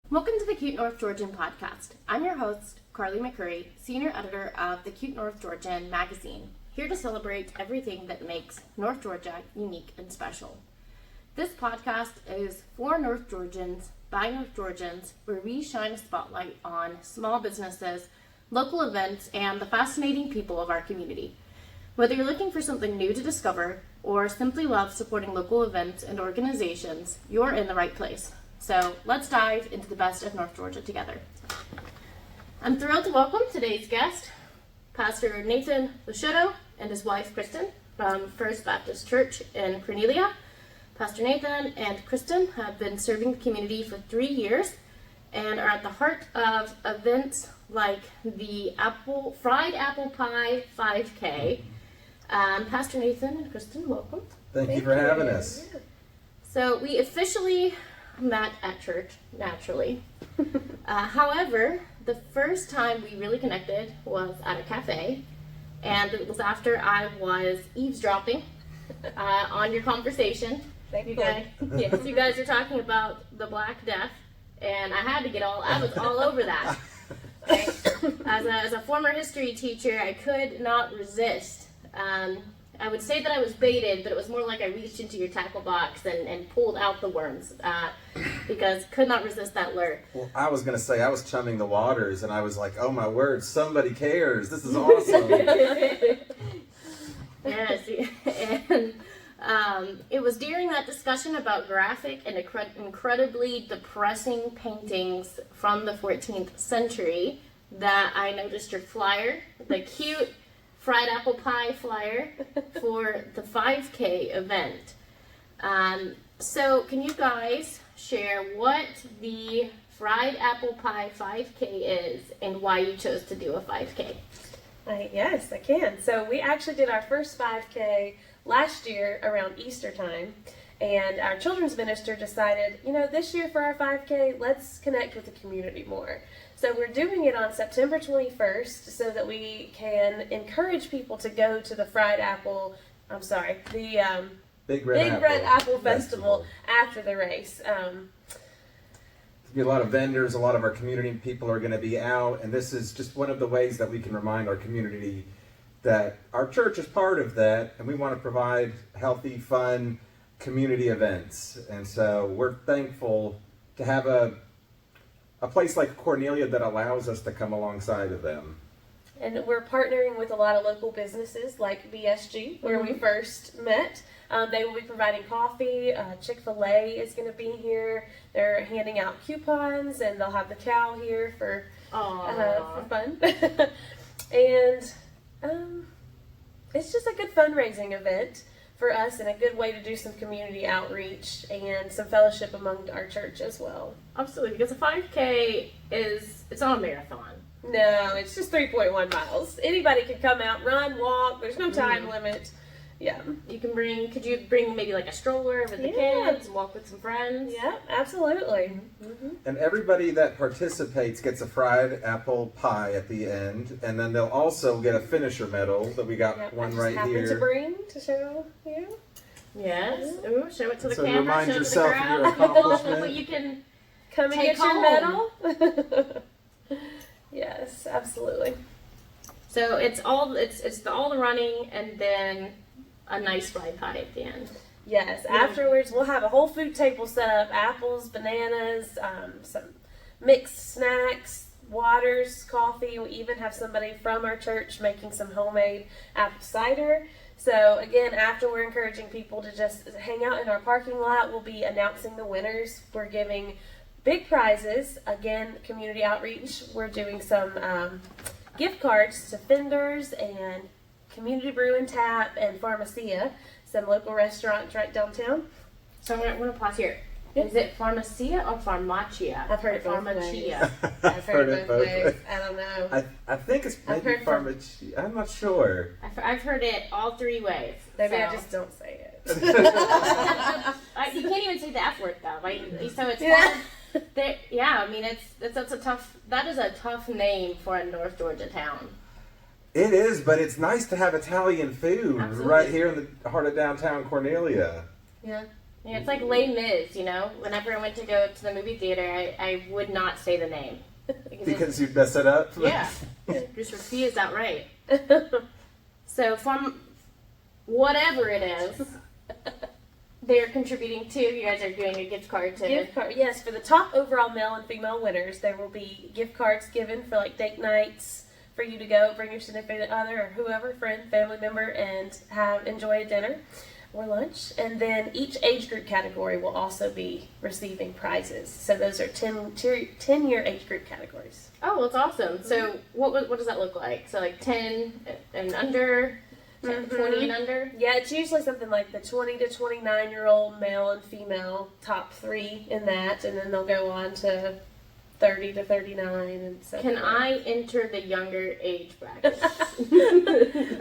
Welcome to the Cute North Georgian podcast. I'm your host, Carly McCurry, senior editor of the Cute North Georgian magazine, here to celebrate everything that makes North Georgia unique and special. This podcast is for North Georgians, by North Georgians, where we shine a spotlight on small businesses, local events, and the fascinating people of our community. Whether you're looking for something new to discover or simply love supporting local events and organizations, you're in the right place. So let's dive into the best of North Georgia together. I'm thrilled to welcome today's guest, Pastor Nathan Lusciotto and his wife Kristen from First Baptist Church in Cornelia. Pastor Nathan and Kristen have been serving the community for 3 years and are at the heart of events like the Fried Apple Pie 5K. Pastor Nathan and Kristen, welcome. Thank you for having us. So we officially met at church, naturally. However, the first time we really connected was at a cafe, and it was after I was eavesdropping on your conversation. You guys are talking about the Black Death, and I was all over that. Okay? As a former history teacher, I could not resist. I would say that I was baited, but it was more like I reached into your tackle box and pulled out the worms because could not resist that lure. Well, I was going to say I was chumming the waters, and I was like, oh my word, somebody cares. This is awesome. Yes, and it was during that discussion about graphic and incredibly depressing paintings from the 14th century that I noticed your flyer, the cute fried apple pie flyer for the 5K event. So can you guys share what the fried apple pie 5K is and why you chose to do a 5K? Yes, I can. So we actually did our first 5K last year around Easter time, and our children's minister decided, this year for our 5K, let's connect with the community more. So we're doing it on September 21st so that we can encourage people to go to the Big Red Apple Festival after the race. There'll be a lot of vendors, a lot of our community people are going to be out, and this is just one of the ways that we can remind our community that our church is part of that, and we want to provide healthy, fun community events. And so we're thankful to have a place like Cornelia that allows us to come alongside of them. And we're partnering with a lot of local businesses like BSG, where we first met. They will be providing coffee. Chick-fil-A is going to be here. They're handing out coupons, and they'll have the cow here for fun. And it's just a good fundraising event for us and a good way to do some community outreach and some fellowship among our church as well. Absolutely, because a 5K it's not a marathon. No, it's just 3.1 miles. Anybody can come out, run, walk. There's no time limit. Yeah. Could you bring maybe like a stroller with the kids and walk with some friends? Yeah, absolutely. Mm-hmm. And everybody that participates gets a fried apple pie at the end, and then they'll also get a finisher medal that we got one right here. To bring to show you. Yes. Ooh, show it to the so camera. Remind show yourself it to the of crowd. your accomplishment. What you can come and take get your medal. Yes, absolutely. So it's all the running and then a nice fried pie at the end. Yes. Afterwards, we'll have a whole food table set up: apples, bananas, some mixed snacks, waters, coffee. We even have somebody from our church making some homemade apple cider. So again, after we're encouraging people to just hang out in our parking lot, we'll be announcing the winners. We're giving big prizes. Again, community outreach. We're doing some gift cards to Fenders and Community Brew and Tap and Farmacia, some local restaurants right downtown. So I'm going to pause here. Is it Farmacia or Farmacia? I've heard it both ways. I've heard it both ways. I don't know. I think it's maybe Farmacia. I'm not sure. I've heard it all three ways. Maybe I just don't say it. You can't even say the F word though, right? So it's hard. I mean, that is a tough name for a North Georgia town. It is, but it's nice to have Italian food right here in the heart of downtown Cornelia. Yeah. Yeah, it's like Les Mis, Whenever I went to go to the movie theater, I would not say the name. Because you'd mess it up? Yeah. Just refuse outright. So from whatever it is they're contributing to, you guys are doing a gift card to... Yes, for the top overall male and female winners, there will be gift cards given for like date nights, for you to go bring your significant other or whoever, friend, family member, and enjoy a dinner or lunch. And then each age group category will also be receiving prizes. So those are 10-year age group categories. Oh, that's awesome. So what does that look like? So like 10 and under, 10, 20 and under? Yeah, it's usually something like the 20 to 29-year-old male and female, top 3 in that, and then they'll go on to 30 to 39 and so. Can I enter the younger age bracket?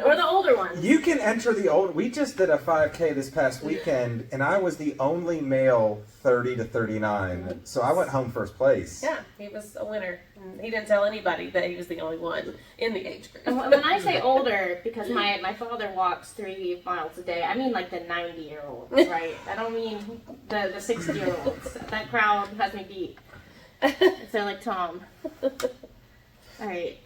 Or the older ones? You can enter the old. We just did a 5K this past weekend, and I was the only male 30 to 39, so I went home first place. Yeah, he was a winner. He didn't tell anybody that he was the only one in the age group. And when I say older, because my father walks 3 miles a day, I mean like the 90-year-olds, right? I don't mean the 60-year-olds. That crowd has me beat. So like Tom. All right.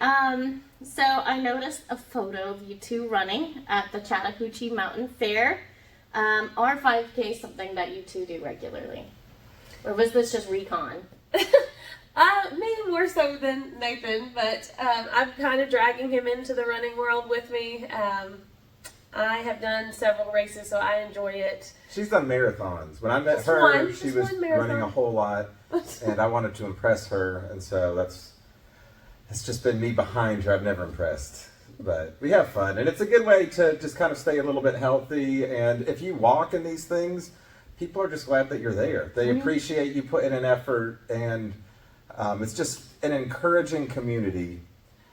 So I noticed a photo of you two running at the Chattahoochee Mountain Fair. Are 5K something that you two do regularly, or was this just recon? Me more so than Nathan, but I'm kind of dragging him into the running world with me. I have done several races, so I enjoy it. She's done marathons. When I met her, she was marathon. running a whole lot, and I wanted to impress her, and so it's just been me behind her. I've never impressed, but we have fun, and it's a good way to just kind of stay a little bit healthy. And if you walk in these things, people are just glad that you're there. They appreciate you putting in effort, and it's just an encouraging community.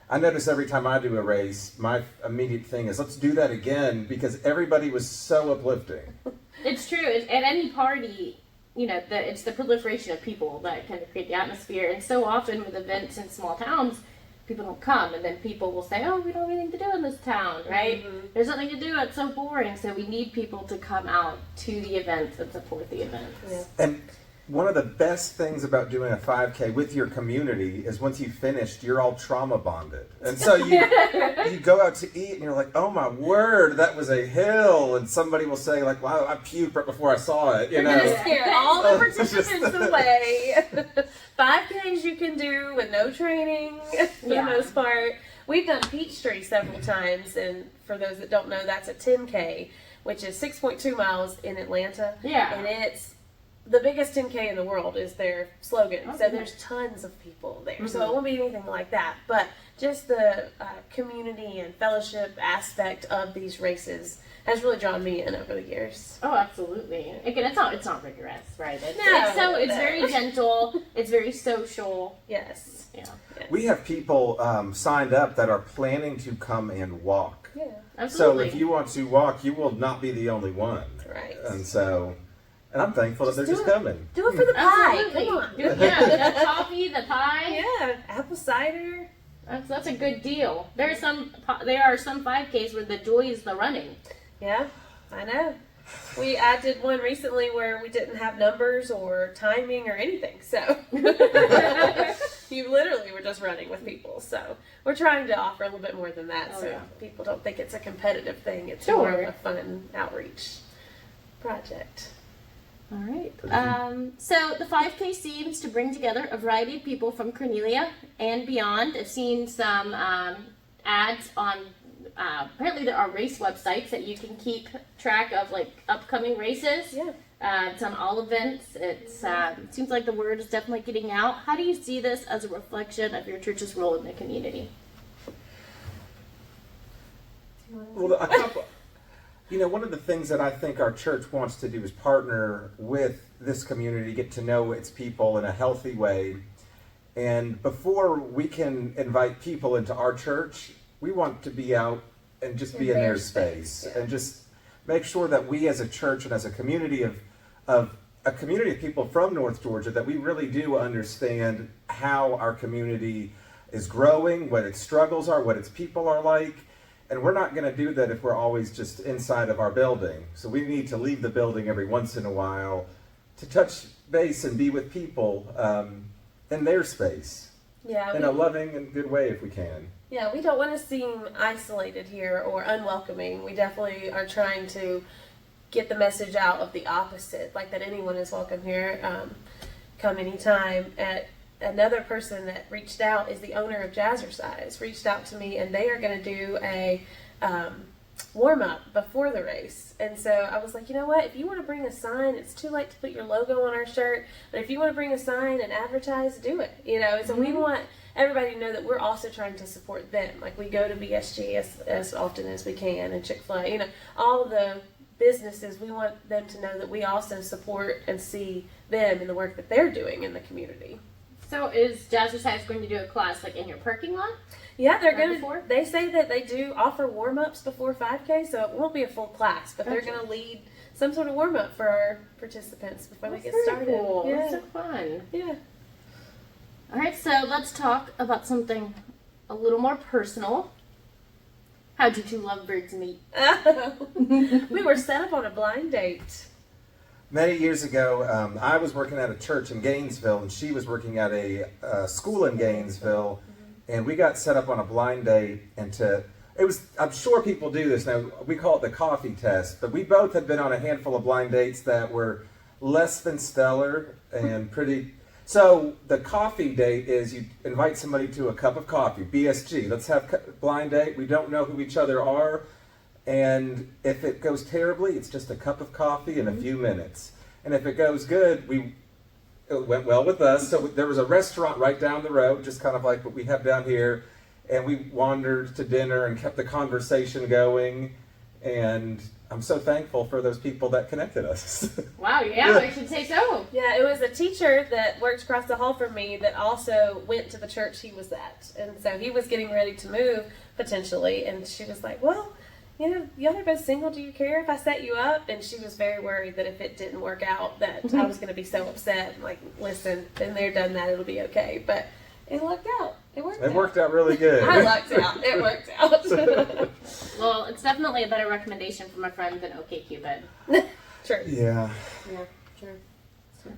I notice every time I do a race, my immediate thing is, let's do that again, because everybody was so uplifting. It's true. At any party, it's the proliferation of people that kind of create the atmosphere. And so often with events in small towns, people don't come, and then people will say, oh, we don't have anything to do in this town, right? Mm-hmm. There's nothing to do. It's so boring. So we need people to come out to the events and support the events. Yeah. And one of the best things about doing a 5K with your community is once you've finished, you're all trauma bonded. And so you go out to eat and you're like, oh my word, that was a hill. And somebody will say like, wow, I puked right before I saw it. You're going to scare all the participants away. 5Ks you can do with no training for the most part. We've done Peachtree several times, and for those that don't know, that's a 10K, which is 6.2 miles in Atlanta. Yeah. And it's the biggest 10K in the world is their slogan. Okay. So there's tons of people there. Mm-hmm. So it won't be anything like that. But just the community and fellowship aspect of these races has really drawn me in over the years. Oh, absolutely. Again, it's not rigorous, right? It's very gentle. It's very social. Yes. Yeah. Yes. We have people signed up that are planning to come and walk. Yeah. Absolutely. So if you want to walk, you will not be the only one. Right. And I'm thankful that they're just coming. Do it for the pie. Absolutely. Come on. Yeah, the coffee, the pie. Yeah, apple cider. That's a good deal. There are some 5Ks where the joy is the running. Yeah, I know. I did one recently where we didn't have numbers or timing or anything, so you literally were just running with people. So we're trying to offer a little bit more than that, people don't think it's a competitive thing. It's more of a fun outreach project. All right. So the 5K seems to bring together a variety of people from Cornelia and beyond. I've seen some ads on, apparently there are race websites that you can keep track of, like, upcoming races. Yeah. It's on all events. It seems like the word is definitely getting out. How do you see this as a reflection of your church's role in the community? Well, one of the things that I think our church wants to do is partner with this community, get to know its people in a healthy way. And before we can invite people into our church, we want to be out and just be in their space and just make sure that we as a church and as a community of people from North Georgia, that we really do understand how our community is growing, what its struggles are, what its people are like. And we're not going to do that if we're always just inside of our building. So we need to leave the building every once in a while to touch base and be with people in their space. Yeah, in a loving and good way if we can. Yeah, we don't want to seem isolated here or unwelcoming. We definitely are trying to get the message out of the opposite, like that anyone is welcome here, come anytime. Another person that reached out is the owner of Jazzercise, reached out to me, and they are going to do a warm-up before the race. And so I was like, you know what, if you want to bring a sign, it's too late to put your logo on our shirt, but if you want to bring a sign and advertise, do it. So we want everybody to know that we're also trying to support them. Like, we go to BSG as often as we can, and Chick-fil-A, all the businesses, we want them to know that we also support and see them in the work that they're doing in the community. So is Jazzercise going to do a class like in your parking lot? Yeah, they're going to. They say that they do offer warm-ups before 5K, so it won't be a full class, but they're going to lead some sort of warm-up for our participants before we get started. Cool. Yeah. That's so fun. Yeah. All right, so let's talk about something a little more personal. How did you lovebirds meet? We were set up on a blind date. Many years ago, I was working at a church in Gainesville, and she was working at a school in Gainesville, and we got set up on a blind date. I'm sure people do this now. We call it the coffee test, but we both had been on a handful of blind dates that were less than stellar and pretty. So the coffee date is you invite somebody to a cup of coffee, BSG. Let's have a blind date. We don't know who each other are. And if it goes terribly, it's just a cup of coffee in a few minutes. And if it goes good, it went well with us. So there was a restaurant right down the road, just kind of like what we have down here. And we wandered to dinner and kept the conversation going. And I'm so thankful for those people that connected us. Wow, yeah, I should say so. Yeah, it was a teacher that worked across the hall from me that also went to the church he was at. And so he was getting ready to move, potentially. And she was like, well, y'all are both single. Do you care if I set you up? And she was very worried that if it didn't work out, that I was going to be so upset. I'm like, listen, been there, done that. It'll be okay. But it worked out. It worked out really good. I lucked out. It worked out. Well, it's definitely a better recommendation from a friend than OkCupid. True. Yeah. Yeah, true.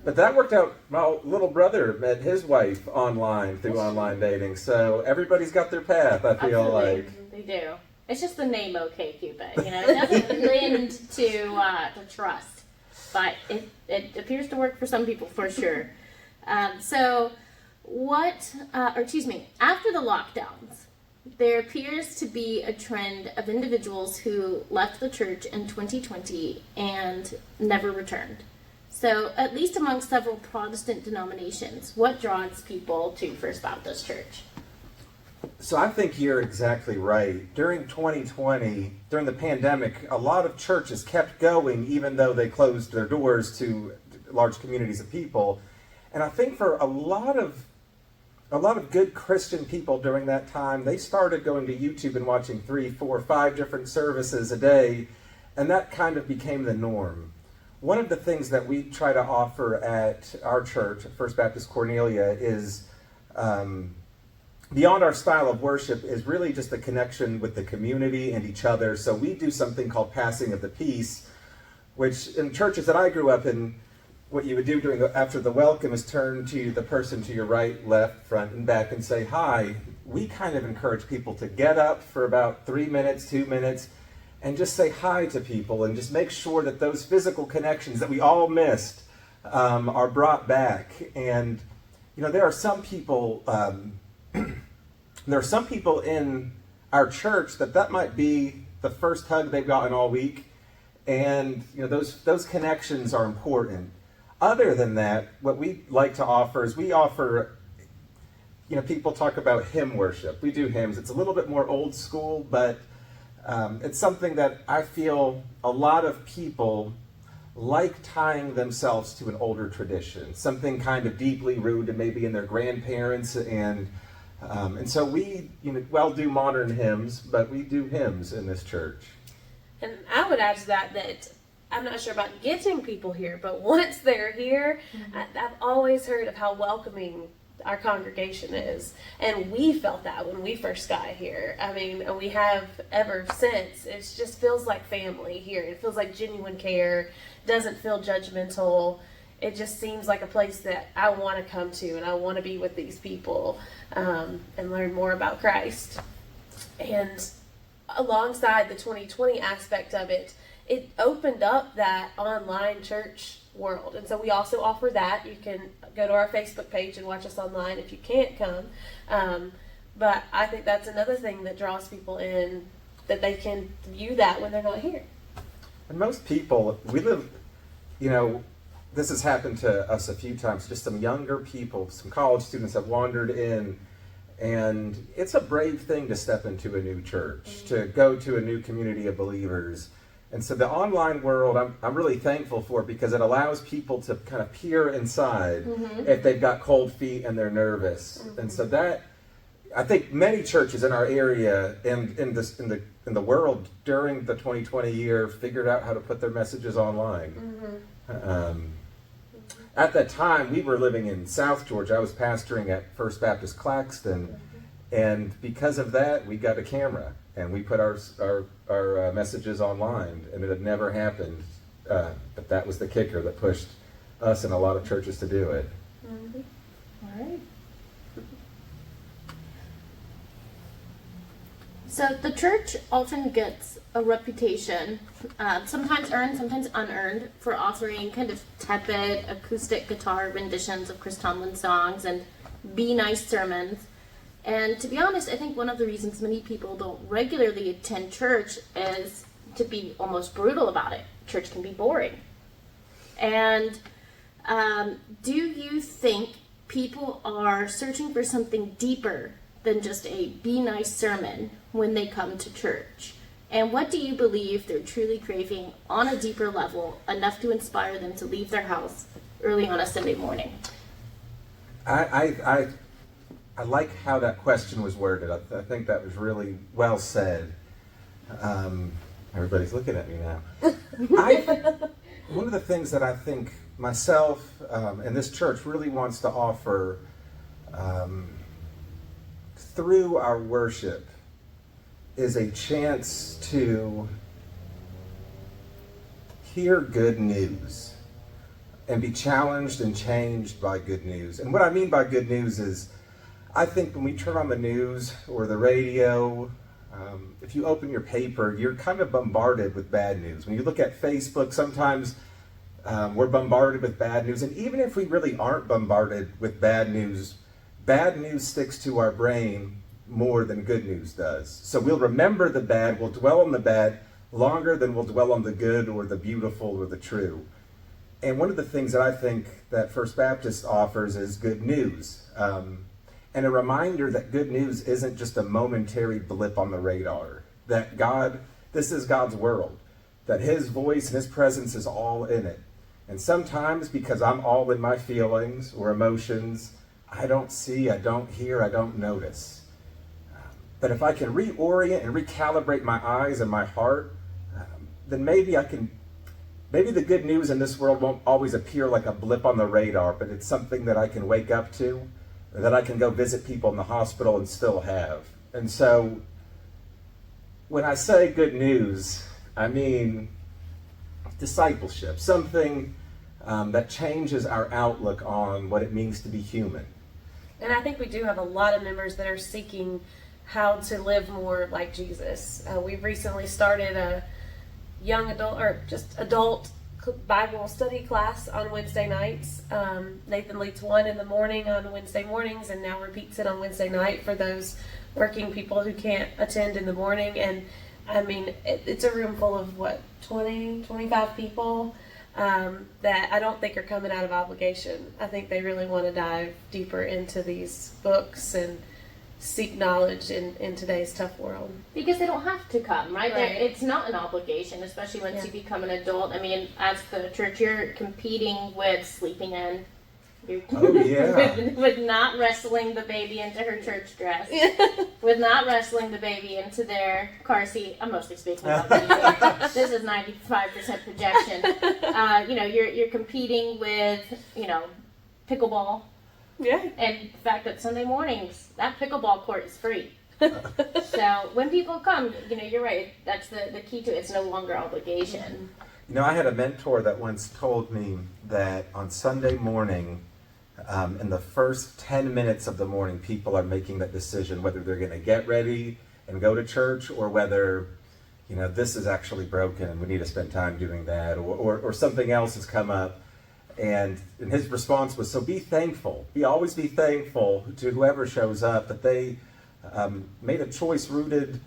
But that worked out. My little brother met his wife online through online dating. So everybody's got their path, I feel Absolutely. like. They do. It's just the name OkCupid. It doesn't lend to trust. But it appears to work for some people for sure. After the lockdowns, there appears to be a trend of individuals who left the church in 2020 and never returned. So, at least among several Protestant denominations, what draws people to First Baptist Church? So I think you're exactly right. During 2020, during the pandemic, a lot of churches kept going even though they closed their doors to large communities of people. And I think for a lot of good Christian people during that time, they started going to YouTube and watching 3, 4, 5 different services a day, and that kind of became the norm. One of the things that we try to offer at our church, First Baptist Cornelia, is beyond our style of worship is really just a connection with the community and each other. So we do something called Passing of the Peace, which in churches that I grew up in, what you would do after the welcome is turn to the person to your right, left, front, and back and say hi. We kind of encourage people to get up for about 3 minutes, 2 minutes, and just say hi to people and just make sure that those physical connections that we all missed are brought back. And there are some people in our church that might be the first hug they've gotten all week, and those connections are important. Other than that, what we like to offer is we offer, people talk about hymn worship. We do hymns. It's a little bit more old school, but it's something that I feel a lot of people like tying themselves to an older tradition, something kind of deeply rooted maybe in their grandparents, and so we do modern hymns, but we do hymns in this church. And I would add to that I'm not sure about getting people here, but once they're here, I've always heard of how welcoming our congregation is. And we felt that when we first got here. I mean, and we have ever since. It just feels like family here. It feels like genuine care. Doesn't feel judgmental. It just seems like a place that I want to come to, and I want to be with these people and learn more about Christ. And alongside the 2020 aspect of it, it opened up that online church world. And so we also offer that. You can go to our Facebook page and watch us online if you can't come. But I think that's another thing that draws people in, that they can view that when they're not here. And most people, we live, this has happened to us a few times. Just some younger people, some college students have wandered in, and it's a brave thing to step into a new church, to go to a new community of believers. And so the online world, I'm really thankful for, because it allows people to kind of peer inside if they've got cold feet and they're nervous. And so that, I think many churches in our area and in the world during the 2020 year figured out how to put their messages online. At that time, we were living in South Georgia. I was pastoring at First Baptist Claxton, and because of that, we got a camera and we put our messages online, and it had never happened. But that was the kicker that pushed us and a lot of churches to do it. All right. So the church often gets a reputation, sometimes earned, sometimes unearned, for offering kind of tepid acoustic guitar renditions of Chris Tomlin songs and be nice sermons. And to be honest, I think one of the reasons many people don't regularly attend church is to be almost brutal about it. Church can be boring. And do you think people are searching for something deeper than just a be nice sermon when they come to church? And what do you believe they're truly craving on a deeper level, enough to inspire them to leave their house early on a Sunday morning? I like how that question was worded. I think that was really well said. Everybody's looking at me now. One of the things that I think myself and this church really wants to offer through our worship is a chance to hear good news and be challenged and changed by good news. And what I mean by good news is, I think when we turn on the news or the radio, if you open your paper, you're kind of bombarded with bad news. When you look at Facebook, sometimes we're bombarded with bad news. And even if we really aren't bombarded with bad news sticks to our brain more than good news does. So we'll remember the bad, we'll dwell on the bad longer than we'll dwell on the good or the beautiful or the true. And one of the things that I think that First Baptist offers is good news. And a reminder that good news isn't just a momentary blip on the radar. That this is God's world. That His voice and His presence is all in it. And sometimes, because I'm all in my feelings or emotions, I don't see, I don't hear, I don't notice. But if I can reorient and recalibrate my eyes and my heart, then maybe the good news in this world won't always appear like a blip on the radar, but it's something that I can wake up to, that I can go visit people in the hospital and still have. And so when I say good news, I mean discipleship, something that changes our outlook on what it means to be human. And I think we do have a lot of members that are seeking how to live more like Jesus. We've recently started a young adult, or just adult Bible study class on Wednesday nights. Nathan leads one in the morning on Wednesday mornings, and now repeats it on Wednesday night for those working people who can't attend in the morning. And I mean, it's a room full of 20, 25 people that I don't think are coming out of obligation. I think they really want to dive deeper into these books and seek knowledge in today's tough world. Because they don't have to come, right? It's not an obligation, especially once you become an adult. I mean, as the church, you're competing with sleeping in. With not wrestling the baby into her church dress. With not wrestling the baby into their car seat. I'm mostly speaking about baby. This is 95% projection. You're competing with, pickleball. Yeah. And the fact that Sunday mornings, that pickleball court is free. So when people come, you're right. That's the key to it. It's no longer obligation. I had a mentor that once told me that on Sunday morning, in the first 10 minutes of the morning, people are making that decision whether they're going to get ready and go to church, or whether, this is actually broken and we need to spend time doing that, or something else has come up. And his response was, so be thankful. Always be thankful to whoever shows up that they made a choice rooted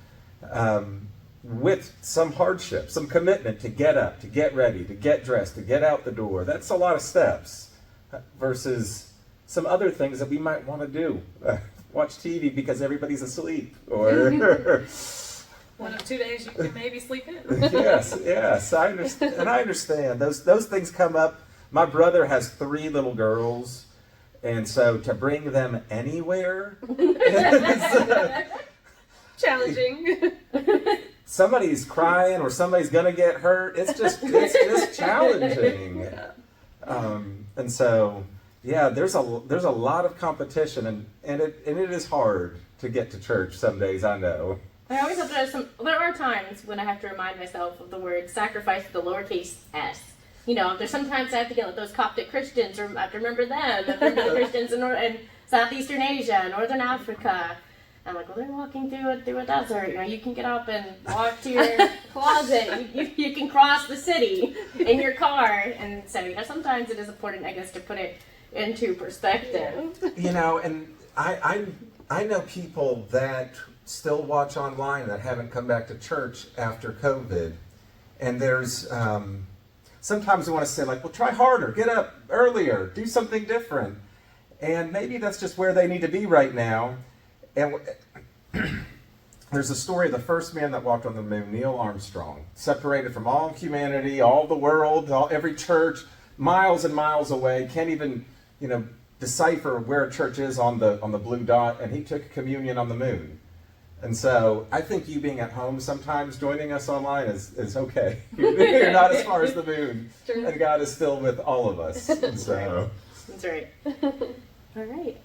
with some hardship, some commitment to get up, to get ready, to get dressed, to get out the door. That's a lot of steps versus some other things that we might want to do. Watch TV because everybody's asleep, or one of 2 days you can maybe sleep in. yes, I understand, and I understand those things come up. My brother has 3 little girls, and so to bring them anywhere is challenging. Somebody's crying or somebody's gonna get hurt. It's just challenging. And so, yeah, there's a lot of competition, and it is hard to get to church some days, I know. I always have to there are times when I have to remind myself of the word sacrifice with the lowercase s. There's sometimes I have to get like those Coptic Christians, or I have to remember them. I remember the Christians in Southeastern Asia, Northern Africa. I'm like, well, they're walking through a desert. You can get up and walk to your closet. You can cross the city in your car. And so, sometimes it is important, I guess, to put it into perspective. And I know people that still watch online that haven't come back to church after COVID. And there's, sometimes we want to say, like, well, try harder, get up earlier, do something different. And maybe that's just where they need to be right now. And there's a story of the first man that walked on the moon, Neil Armstrong, separated from all humanity, all the world, every church, miles and miles away, can't even, decipher where a church is on the blue dot, and he took communion on the moon. And so I think you being at home sometimes joining us online is okay. You're not as far as the moon, and God is still with all of us. And so that's right. All right.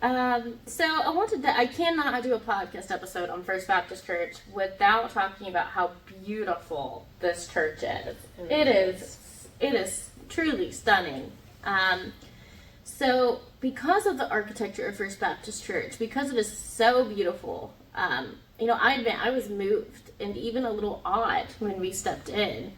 So I cannot do a podcast episode on First Baptist Church without talking about how beautiful this church is. It is truly stunning. So because of the architecture of First Baptist Church, because it is so beautiful, I admit I was moved and even a little awed when we stepped in.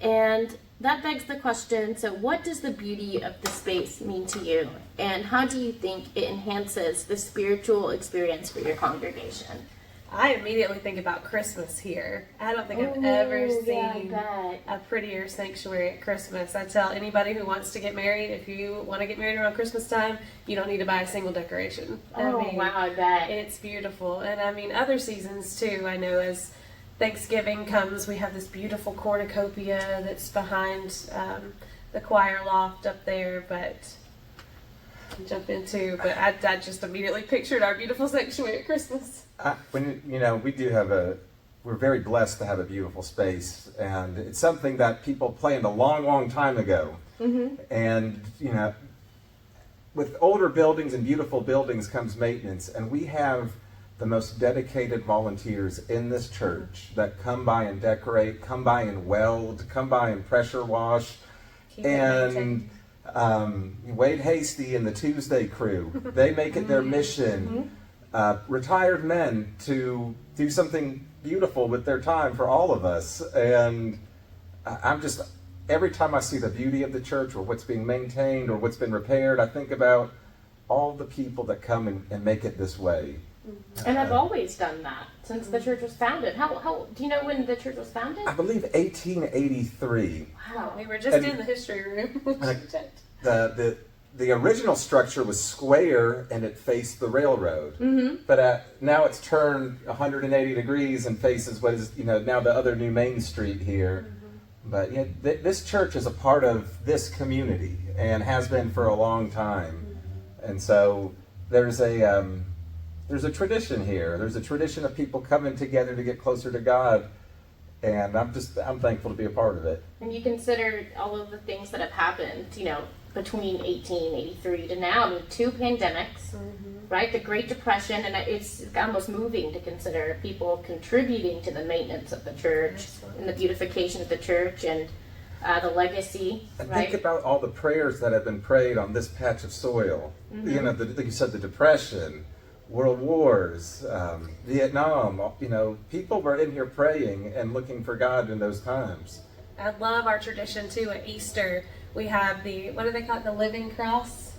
And that begs the question, so what does the beauty of the space mean to you? And how do you think it enhances the spiritual experience for your congregation? I immediately think about Christmas here. I don't think I've ever seen a prettier sanctuary at Christmas. I tell anybody who wants to get married, if you want to get married around Christmas time, you don't need to buy a single decoration. I bet. It's beautiful. And other seasons too. I know as Thanksgiving comes, we have this beautiful cornucopia that's behind the choir loft up there, but I just immediately pictured our beautiful sanctuary at Christmas. We're very blessed to have a beautiful space, and it's something that people planned a long, long time ago. Mm-hmm. And, with older buildings and beautiful buildings comes maintenance, and we have the most dedicated volunteers in this church that come by and decorate, come by and weld, come by and pressure wash. And Wade Hasty and the Tuesday crew, they make it their mission. Retired men to do something beautiful with their time for all of us. And every time I see the beauty of the church or what's being maintained or what's been repaired, I think about all the people that come and make it this way. And I've always done that since the church was founded. How do you know when the church was founded? I believe 1883. Wow, we were just in the history room. The original structure was square and it faced the railroad. Mm-hmm. But now it's turned 180 degrees and faces what is now the other new Main Street here. Mm-hmm. But this church is a part of this community and has been for a long time. Mm-hmm. And so there's a tradition here. There's a tradition of people coming together to get closer to God, and I'm thankful to be a part of it. And you consider all of the things that have happened, between 1883 to now, with 2 pandemics, right? The Great Depression, and it's almost moving to consider people contributing to the maintenance of the church and the beautification of the church and the legacy, And right? think about all the prayers that have been prayed on this patch of soil. You know, like you said, the Depression, World Wars, Vietnam, you know, people were in here praying and looking for God in those times. I love our tradition too. At Easter, we have what do they call it? The living cross,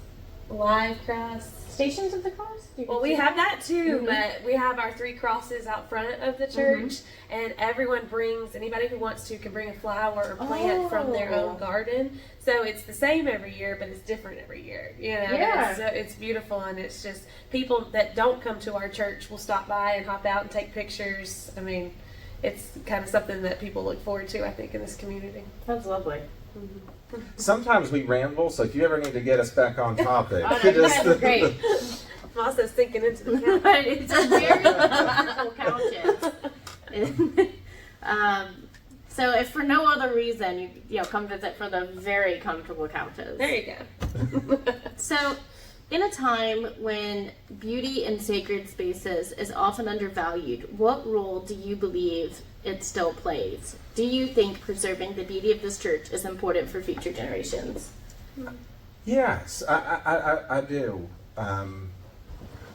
live cross. Stations of the Cross? Well, we have that too, but we have our 3 crosses out front of the church, and everyone brings, anybody who wants to can bring a flower or plant from their own garden. So it's the same every year, but it's different every year. You know, Yeah. it's beautiful, and it's just people that don't come to our church will stop by and hop out and take pictures. I mean, it's kind of something that people look forward to, I think, in this community. That's lovely. Sometimes we ramble, so if you ever need to get us back on topic, Oh, no, you guys are great. I'm also sinking into the couch. It's a very comfortable couches. So if for no other reason, you know, come visit for the very comfortable couches. There you go. So, in a time when beauty in sacred spaces is often undervalued, what role do you believe it still plays? Do you think preserving the beauty of this church is important for future generations? Yes, I do.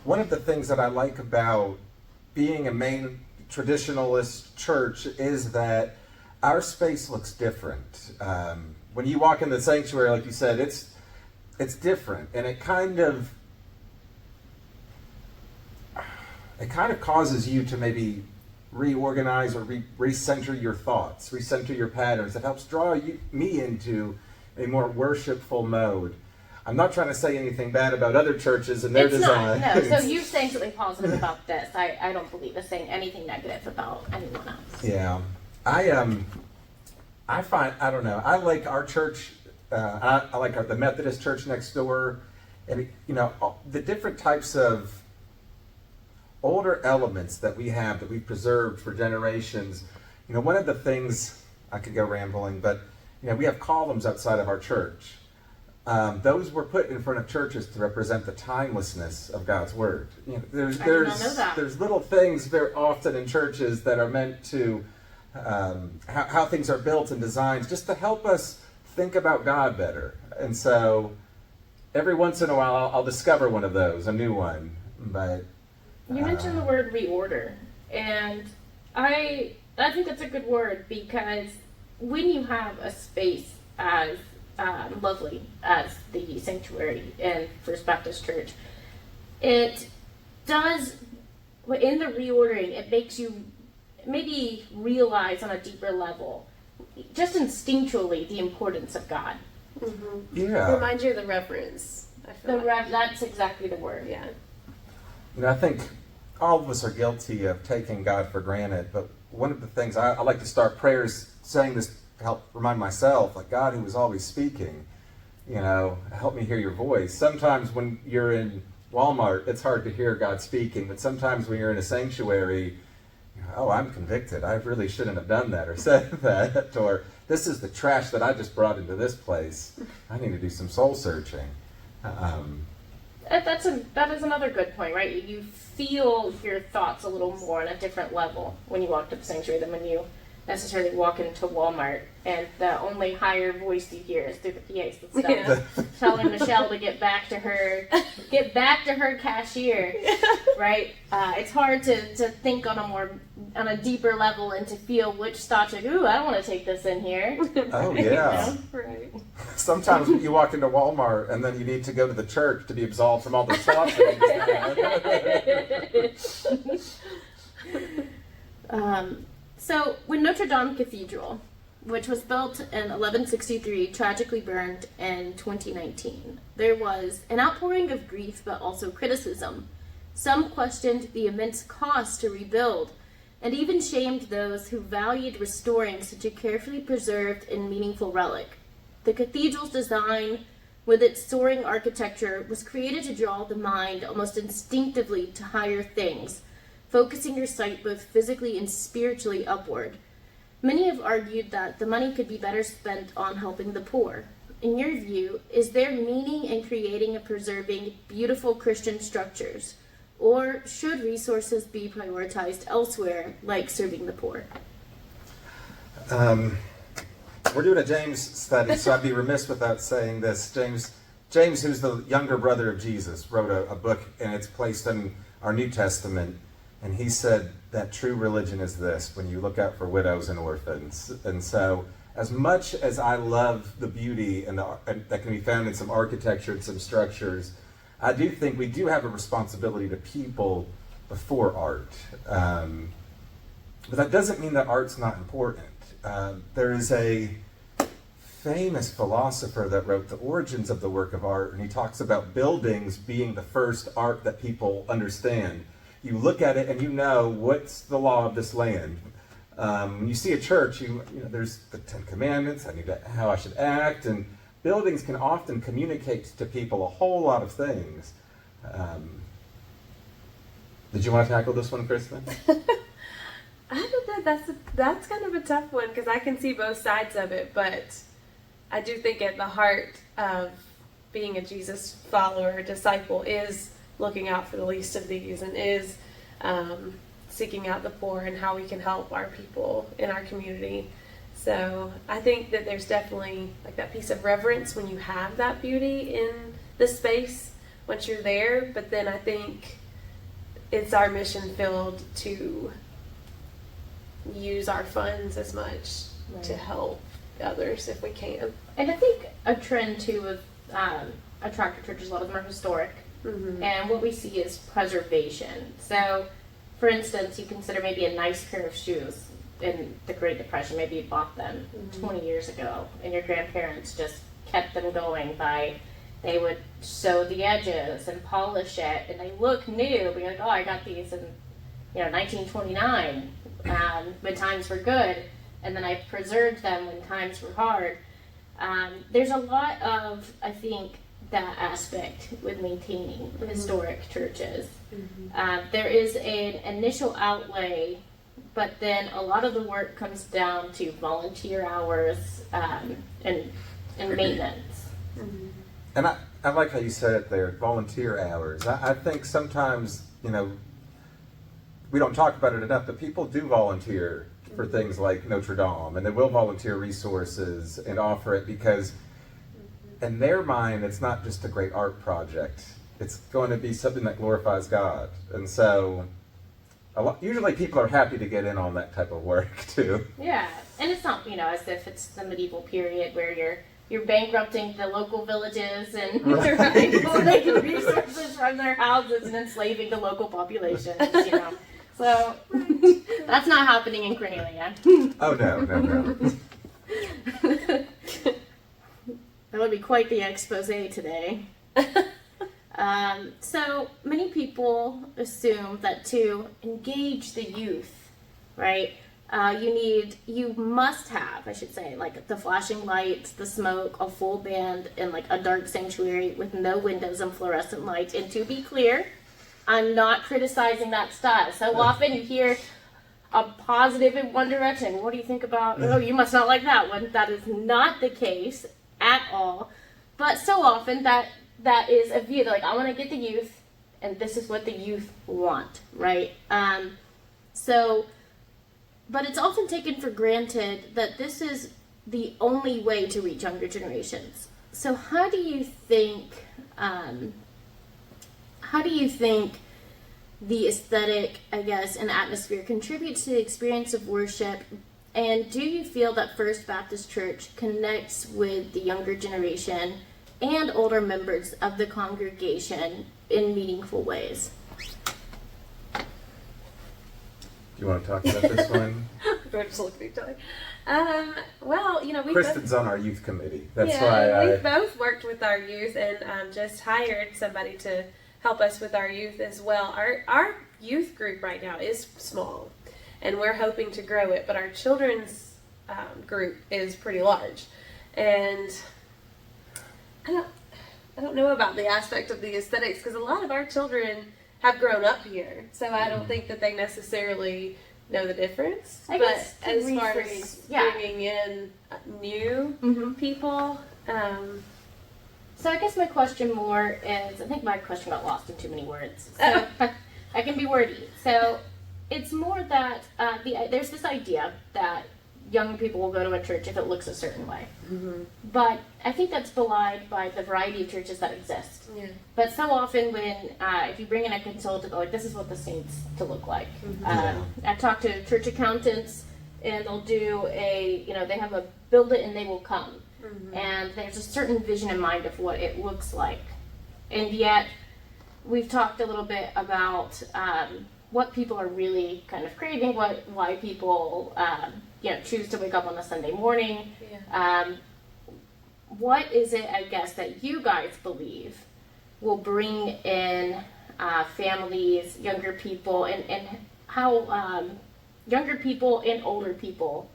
One of the things that I like about being a main traditionalist church is that our space looks different. When you walk in the sanctuary, like you said, it's different, and it kind of causes you to maybe reorganize or recenter your thoughts, recenter your patterns. It helps draw me into a more worshipful mode. I'm not trying to say anything bad about other churches and their design. Not, no. So you're saying something positive about this. I don't believe us saying anything negative about anyone else. Yeah, I find, I don't know, I like our church. I like the Methodist church next door, and you know, the different types of older elements that we have that we've preserved for generations. You know, one of the things, I could go rambling, but you know, we have columns outside of our church. Those were put in front of churches to represent the timelessness of God's Word. You know, there's little things very often in churches that are meant to how things are built and designed just to help us think about God better. And so every once in a while I'll discover one of those, a new one. But you mentioned the word reorder, and I think that's a good word, because when you have a space as lovely as the sanctuary in First Baptist Church, it does, in the reordering, it makes you maybe realize on a deeper level, just instinctually, the importance of God. Yeah, Reminds you of the reverence. I feel like. That's exactly the word. Yeah. you know, I think all of us are guilty of taking God for granted. But one of the things I like to start prayers saying this to help remind myself, like, God who is always speaking, you know, help me hear your voice. Sometimes when you're in Walmart, it's hard to hear God speaking, but sometimes when you're in a sanctuary, oh, I'm convicted. I really shouldn't have done that or said that. Or this is the trash that I just brought into this place. I need to do some soul searching. That is another good point, right? You feel your thoughts a little more on a different level when you walk to the sanctuary than when you necessarily walk into Walmart, and the only higher voice you hear is through the PA system, telling Michelle to get back to her cashier, right? It's hard to think on a deeper level and to feel which thoughts, like, ooh, I don't want to take this in here. Oh, yeah. You know? Right. Sometimes you walk into Walmart and then you need to go to the church to be absolved from all the thoughts. So, when Notre Dame Cathedral, which was built in 1163, tragically burned in 2019, there was an outpouring of grief but also criticism. Some questioned the immense cost to rebuild, and even shamed those who valued restoring such a carefully preserved and meaningful relic. The cathedral's design, with its soaring architecture, was created to draw the mind almost instinctively to higher things, focusing your sight both physically and spiritually upward. Many have argued that the money could be better spent on helping the poor. in your view, is there meaning in creating and preserving beautiful Christian structures? Or should resources be prioritized elsewhere, like serving the poor? We're doing a James study, so I'd be remiss without saying this. James, who's the younger brother of Jesus, wrote a book, and it's placed in our New Testament. And he said that true religion is this, when you look out for widows and orphans. And so, as much as I love the beauty and that can be found in some architecture and some structures, I do think we do have a responsibility to people before art. But that doesn't mean that art's not important. There is a famous philosopher that wrote The Origins of the Work of Art, and he talks about buildings being the first art that people understand. You look at it and you know what's the law of this land. When you see a church, you know there's the Ten Commandments, how I should act, and buildings can often communicate to people a whole lot of things. Did you want to tackle this one, Kristen? I don't know. That's kind of a tough one because I can see both sides of it, but I do think at the heart of being a Jesus follower, disciple, is looking out for the least of these and is seeking out the poor and how we can help our people in our community. So I think that there's definitely like that piece of reverence when you have that beauty in the space once you're there, but then I think it's our mission field to use our funds as much to help others if we can. And I think a trend too of attractor churches, a lot of them are historic, and what we see is preservation. So, for instance, you consider maybe a nice pair of shoes in the Great Depression. Maybe you bought them 20 years ago, and your grandparents just kept them going by, they would sew the edges and polish it, and they look new, but you're like, oh, I got these in 1929 when times were good, and then I preserved them when times were hard. There's a lot of, I think, that aspect with maintaining historic churches. There is an initial outlay, but then a lot of the work comes down to volunteer hours and maintenance. And I like how you said it there, volunteer hours. I think sometimes, we don't talk about it enough, but people do volunteer for things like Notre Dame, and they will volunteer resources and offer it because in their mind, it's not just a great art project. It's going to be something that glorifies God. And so usually people are happy to get in on that type of work too. Yeah, and it's not, as if it's the medieval period where you're bankrupting the local villages and you're taking resources from their houses and enslaving the local population, So that's not happening in Cornelia. Oh, no. That would be quite the expose today. So many people assume that to engage the youth, right, you must have, I should say, like the flashing lights, the smoke, a full band, and like a dark sanctuary with no windows and fluorescent lights. And to be clear, I'm not criticizing that style. So often you hear a positive in one direction. What do you think about, oh, you must not like that one. That is not the case at all. But so often that is a view. They're like, I want to get the youth, and this is what the youth want, right? But it's often taken for granted that this is the only way to reach younger generations. So how do you think the aesthetic, I guess, and atmosphere contributes to the experience of worship? And do you feel that First Baptist Church connects with the younger generation and older members of the congregation in meaningful ways? Do you want to talk about this one? We're just looking at each other. We Kristen's on our youth committee. That's why we've both worked with our youth and just hired somebody to help us with our youth as well. Our youth group right now is small, and we're hoping to grow it, but our children's group is pretty large. And I don't know about the aspect of the aesthetics, because a lot of our children have grown up here, so I don't think that they necessarily know the difference. I guess as far as bringing in new people, So I guess my question more is, I think my question got lost in too many words. So I can be wordy. So it's more that there's this idea that young people will go to a church if it looks a certain way. Mm-hmm. But I think that's belied by the variety of churches that exist. Yeah. But so often when, if you bring in a consultant, like, this is what this needs to look like. Mm-hmm. I've talked to church accountants, and they'll do they have a build it and they will come. Mm-hmm. And there's a certain vision in mind of what it looks like. And yet, we've talked a little bit about what people are really kind of craving, why people choose to wake up on a Sunday morning. Yeah. What is it, I guess, that you guys believe will bring in families, younger people, and how younger people and older people,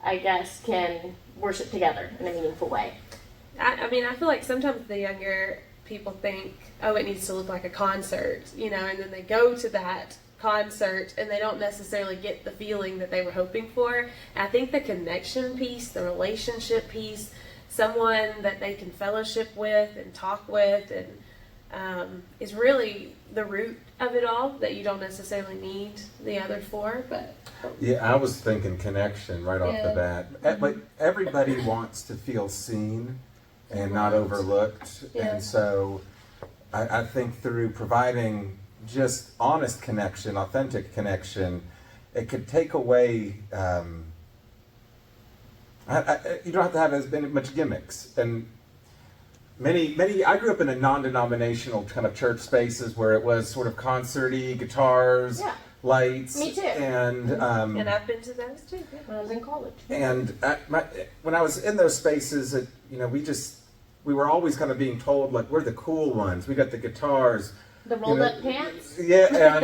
I guess, can worship together in a meaningful way? I mean, I feel like sometimes the younger people think, oh, it needs to look like a concert, and then they go to that concert and they don't necessarily get the feeling that they were hoping for. I think the connection piece, the relationship piece, someone that they can fellowship with and talk with, and is really the root of it all, that you don't necessarily need the other four. But Yeah, I was thinking connection right off the Yeah. bat. But everybody wants to feel seen and not overlooked. Yeah. And so I think through providing just honest connection, authentic connection, it could take away, you don't have to have as much gimmicks. And I grew up in a non-denominational kind of church spaces where it was sort of concert-y, guitars, Yeah. lights. Me too. And I've been to those too. Yeah. When I was in college. and when I was in those spaces, we were always kind of being told, like, we're the cool ones. We got the guitars. The rolled up pants? Yeah,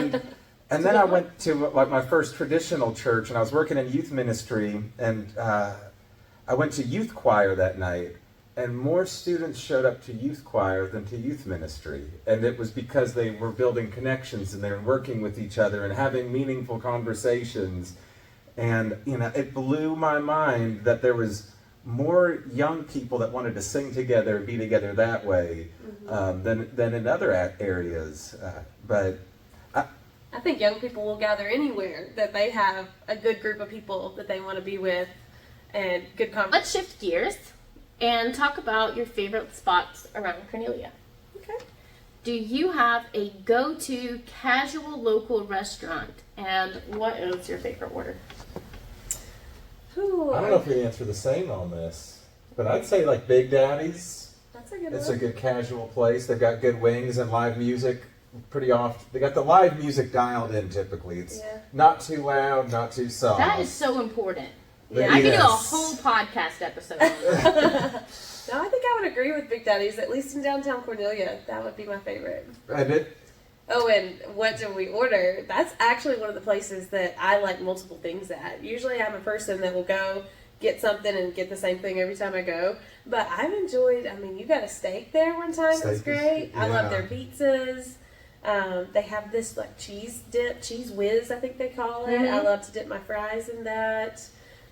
and then I went to like my first traditional church, and I was working in youth ministry, and I went to youth choir that night, and more students showed up to youth choir than to youth ministry. And it was because they were building connections, and they were working with each other and having meaningful conversations. And, it blew my mind that there was more young people that wanted to sing together, be together that way, than in other areas. But I think young people will gather anywhere that they have a good group of people that they want to be with and good conversation. Let's shift gears and talk about your favorite spots around Cornelia. Okay. Do you have a go-to casual local restaurant, and what is your favorite order? Ooh, I don't know if we answer the same on this, but I'd say like Big Daddy's. that's a good It's one. a good casual place. They've got good wings and live music pretty often. They got the live music dialed in typically. It's Yeah. not too loud, not too soft. That is so important. Yeah. I could do a Yes. whole podcast episode on that. No, I think I would agree with Big Daddy's, at least in downtown Cornelia. That would be my favorite. And it, Oh, and what do we order? That's actually one of the places that I like multiple things at. Usually I'm a person that will go get something and get the same thing every time I go. But I've enjoyed, you got a steak there one time. It was Steak is- great. I love yeah. their pizzas. They have this like cheese dip, cheese whiz, I think they call it. I love to dip my fries in that.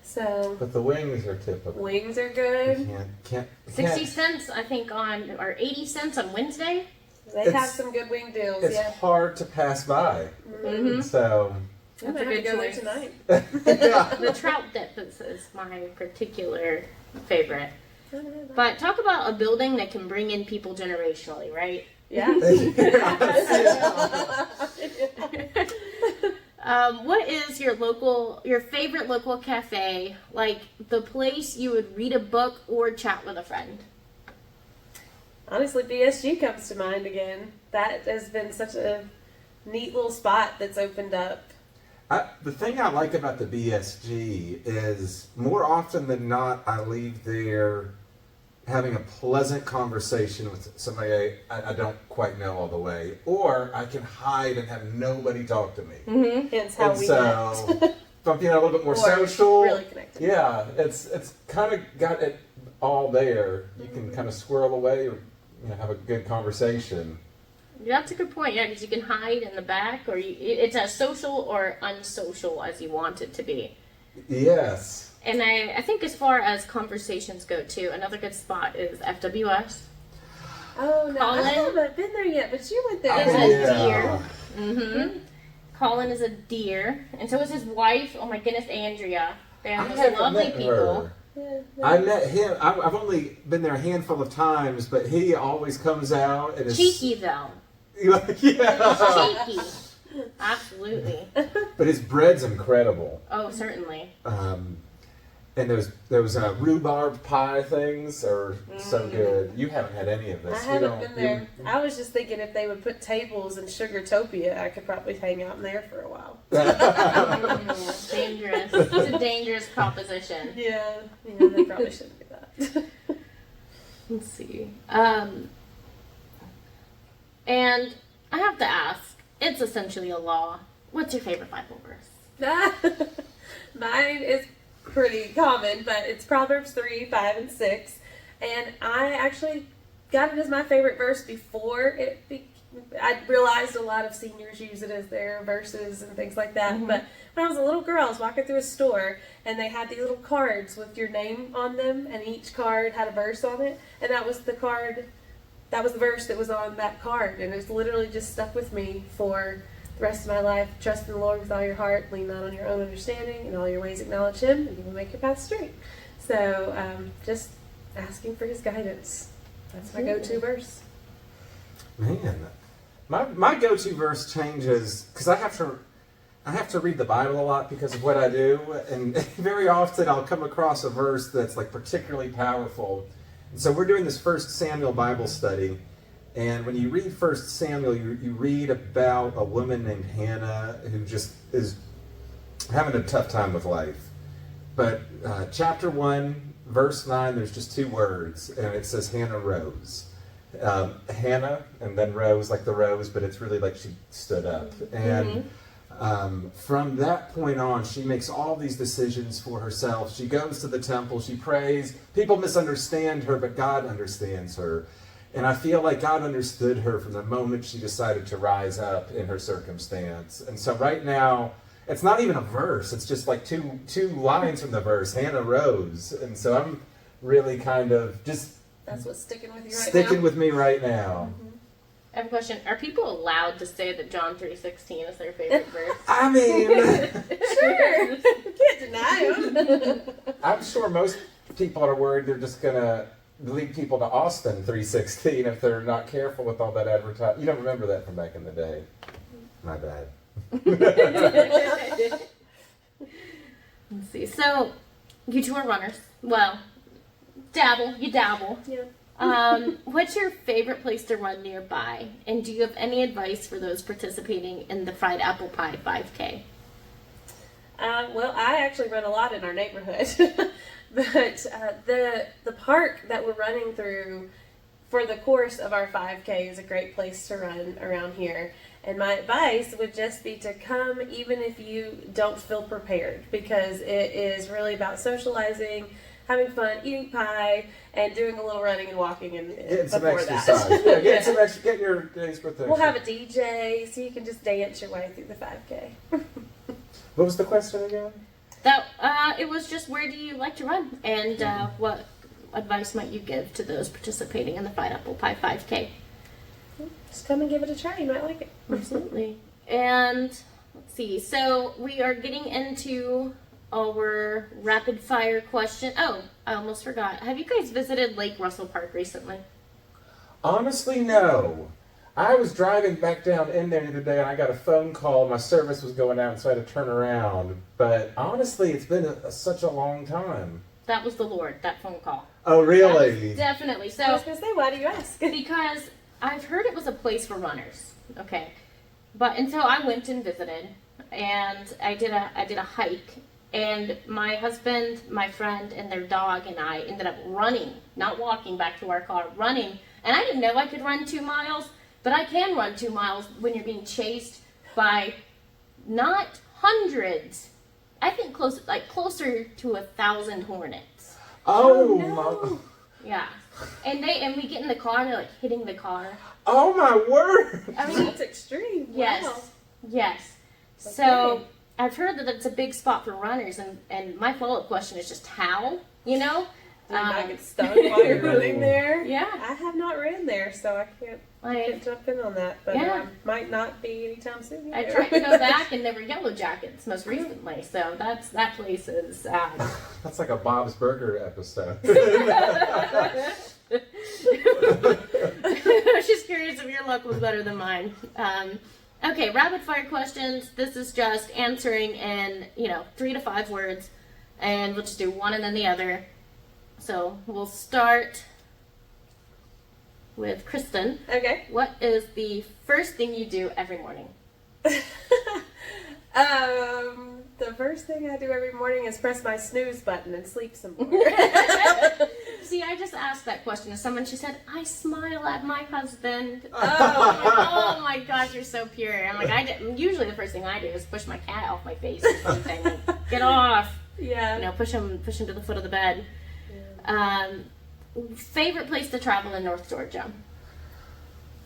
So but the wings are typical. wings are You good. can't 60 cents, I think, or 80 cents on Wednesday. They It's- have some good wing deals. It's Yeah, hard to pass by. Mm-hmm. So I'm That's a gonna good go there choice. tonight. yeah. The trout dip is my particular favorite. But talk about a building that can bring in people generationally, right? Yeah. What is your favorite local cafe? Like the place you would read a book or chat with a friend? Honestly, BSG comes to mind again. That has been such a neat little spot that's opened up. The thing I like about the BSG is more often than not, I leave there having a pleasant conversation with somebody I don't quite know all the way, or I can hide and have nobody talk to me. Hence how And we so, met. if I'm feeling a little bit more Or social, really connected. yeah, it's kind of got it all there. You can kind of squirrel away or have a good conversation. That's a good point. Yeah, because you can hide in the back, or it's as social or unsocial as you want it to be. Yes. And I think as far as conversations go too, another good spot is FWS. Oh no, Colin? I haven't been there yet, but you went there. Is Oh, a yeah. deer. Mm-hmm. Colin is a deer, and so is his wife. Oh my goodness, Andrea. They are I just haven't lovely met people. her. Yeah, I met him. I've only been there a handful of times, but he always comes out and is Cheeky though. yeah. Cheeky. Absolutely. But his bread's incredible. Oh, certainly. And those rhubarb pie things are so good. You haven't had any of this. I haven't been there. I was just thinking if they would put tables in Sugartopia, I could probably hang out in there for a while. Dangerous. It's a dangerous proposition. Yeah, they probably shouldn't do that. Let's see. And I have to ask, it's essentially a law. What's your favorite Bible verse? Mine is pretty common, but it's Proverbs 3, 5, and 6. And I actually got it as my favorite verse before I realized a lot of seniors use it as their verses and things like that. Mm-hmm. But when I was a little girl, I was walking through a store and they had these little cards with your name on them, and each card had a verse on it. And that was the verse that was on that card. And it's literally just stuck with me for the rest of my life. Trust in the Lord with all your heart, lean not on your own understanding, in all your ways acknowledge Him, and He will make your path straight. So just asking for His guidance. That's my go-to verse. Man, my go-to verse changes because I have to read the Bible a lot because of what I do, and very often I'll come across a verse that's like particularly powerful. And so we're doing this 1 Samuel Bible study. And when you read 1 Samuel, you read about a woman named Hannah who just is having a tough time with life. But chapter 1, verse 9, there's just 2 words, and it says Hannah rose. Hannah, and then rose like the rose, but it's really like she stood up. And from that point on, she makes all these decisions for herself. She goes to the temple, she prays. People misunderstand her, but God understands her. And I feel like God understood her from the moment she decided to rise up in her circumstance. And so right now, it's not even a verse. It's just like two lines from the verse. Hannah rose. And so I'm really kind of just... That's what's sticking with you right now. Sticking with me right now. Mm-hmm. I have a question. Are people allowed to say that John 3:16 is their favorite verse? I mean... Sure. Can't deny them. I'm sure most people are worried they're just going to lead people to Austin 3:16 if they're not careful with all that advertising. You don't remember that from back in the day. My bad. Let's see. So, you two are runners. Well, you dabble. Yeah. What's your favorite place to run nearby? And do you have any advice for those participating in the Fried Apple Pie 5K? Well, I actually run a lot in our neighborhood. But the park that we're running through for the course of our 5K is a great place to run around here. And my advice would just be to come even if you don't feel prepared, because it is really about socializing, having fun, eating pie, and doing a little running and walking Getting some before exercise. that. Yeah, get your days worth of We'll have a DJ so you can just dance your way through the 5K. What was the question again? It was just, where do you like to run? And what advice might you give to those participating in the Fried Apple Pie 5K? Just come and give it a try. You might like it. Absolutely. And let's see. So we are getting into our rapid fire question. Oh, I almost forgot. Have you guys visited Lake Russell Park recently? Honestly, no. I was driving back down in there the other day and I got a phone call. My service was going out, so I had to turn around. But honestly, it's been such a long time. That was the Lord, that phone call. Oh, really? Definitely. So I was going to say, why do you ask? Because I've heard it was a place for runners. Okay. And so I went and visited, and I did a hike, and my husband, my friend, and their dog and I ended up running, not walking back to our car, running. And I didn't know I could run 2 miles, but I can run 2 miles when you're being chased by not hundreds, I think closer to 1,000 hornets. Oh, no. Yeah. And we get in the car and they're like hitting the car. Oh my word! I mean, That's extreme. yes. Wow. Yes. Okay. So I've heard that it's a big spot for runners, and my follow-up question is just how, you know? Do you not get stung while you're running there? Yeah. I have not ran there, so I can't jump in on that. But Yeah. might not be anytime soon. I either. tried to go back, and they were Yellow Jackets most recently, so that place is... That's like a Bob's Burger episode. I was just curious if your luck was better than mine. Okay, rapid fire questions. This is just answering in, 3 to 5 words, and we'll just do one and then the other. So we'll start with Kristen. Okay. What is the first thing you do every morning? The first thing I do every morning is press my snooze button and sleep some more. See, I just asked that question to someone. She said, I smile at my husband. Oh my gosh, you're so pure. I'm like, usually the first thing I do is push my cat off my face or something. Like, get off. Yeah. Push him to the foot of the bed. Yeah. Favorite place to travel in North Georgia?